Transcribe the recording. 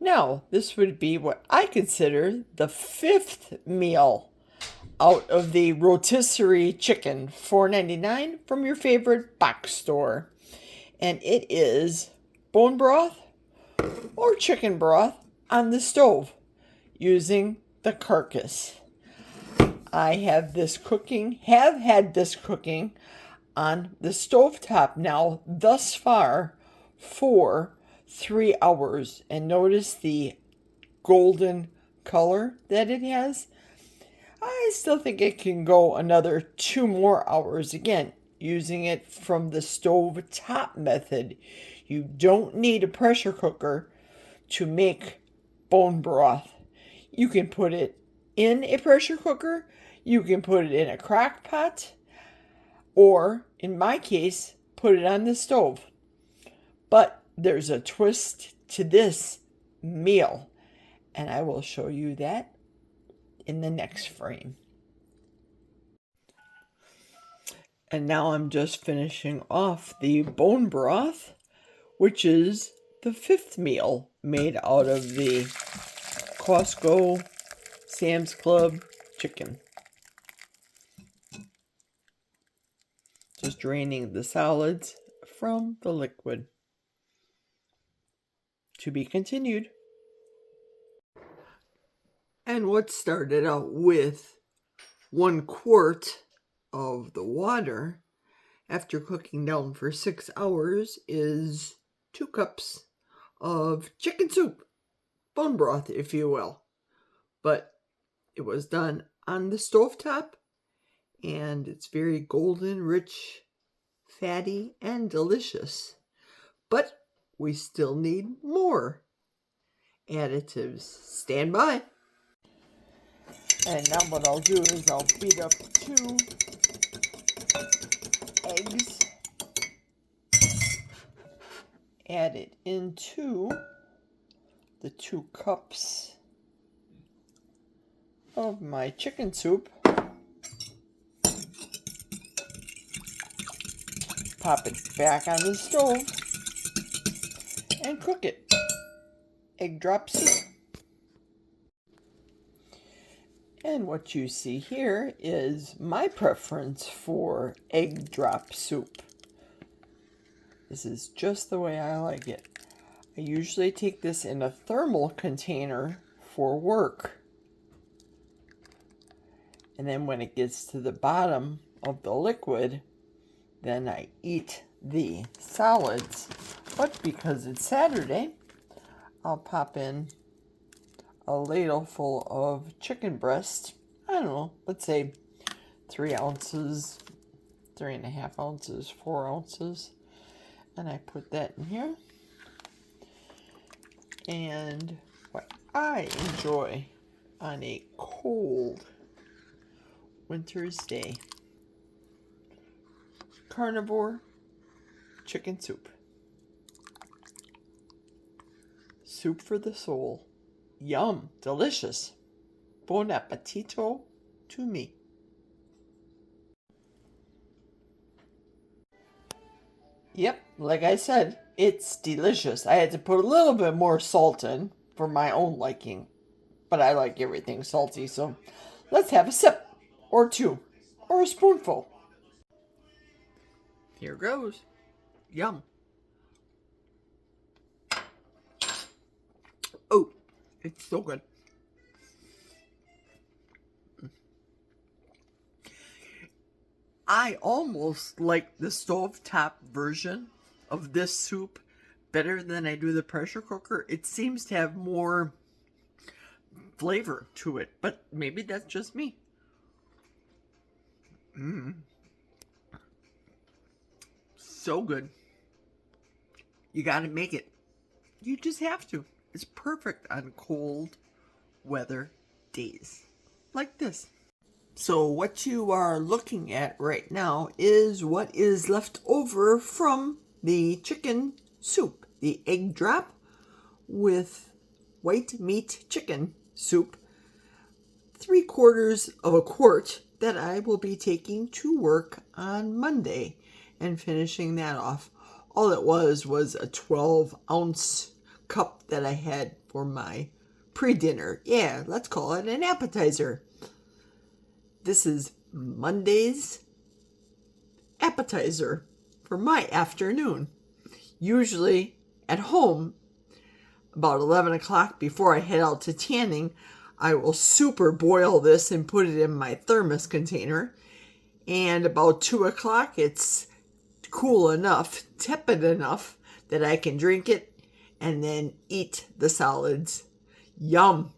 Now, this would be what I consider the fifth meal out of the rotisserie chicken, $4.99 from your favorite box store. And it is bone broth or chicken broth on the stove using the carcass. I have had this cooking on the stovetop now thus far for 3 hours. And notice the golden color that it has. I still think it can go another 2 more hours. Again, using it from the stove top method. You don't need a pressure cooker to make bone broth. You can put it in a pressure cooker. You can put it in a crock pot. Or, in my case, put it on the stove. But there's a twist to this meal. And I will show you that in the next frame. And now I'm just finishing off the bone broth, which is the fifth meal made out of the Costco Sam's Club chicken. Just draining the solids from the liquid. To be continued. And what started out with 1 quart of the water after cooking down for 6 hours is 2 cups of chicken soup, bone broth, if you will. But it was done on the stovetop, and it's very golden, rich, fatty, and delicious. But we still need more additives. Stand by. And now what I'll do is I'll beat up 2 eggs, add it into the 2 cups of my chicken soup, pop it back on the stove, and cook it. Egg drop soup. And what you see here is my preference for egg drop soup. This is just the way I like it. I usually take this in a thermal container for work. And then when it gets to the bottom of the liquid, then I eat the solids. But because it's Saturday, I'll pop in a ladle full of chicken breast. I don't know, let's say 3 ounces, 3.5 ounces, 4 ounces. And I put that in here. And what I enjoy on a cold winter's day, carnivore chicken soup. Soup for the soul. Yum, delicious. Bon appetito to me. Yep, like I said, it's delicious. I had to put a little bit more salt in for my own liking, but I like everything salty, so let's have a sip, or 2, or a spoonful. Here goes. Yum. Oh, it's so good. I almost like the stovetop version of this soup better than I do the pressure cooker. It seems to have more flavor to it, but maybe that's just me. So good. You gotta make it. You just have to. It's perfect on cold weather days like this. So what you are looking at right now is what is left over from the chicken soup. The egg drop with white meat chicken soup. 3/4 of a quart that I will be taking to work on Monday and finishing that off. All it was a 12-ounce cup that I had for my pre-dinner. Yeah, let's call it an appetizer. This is Monday's appetizer for my afternoon. Usually at home, about 11 o'clock before I head out to tanning, I will super boil this and put it in my thermos container. And about 2 o'clock, it's cool enough, tepid enough, that I can drink it and then eat the solids. Yum!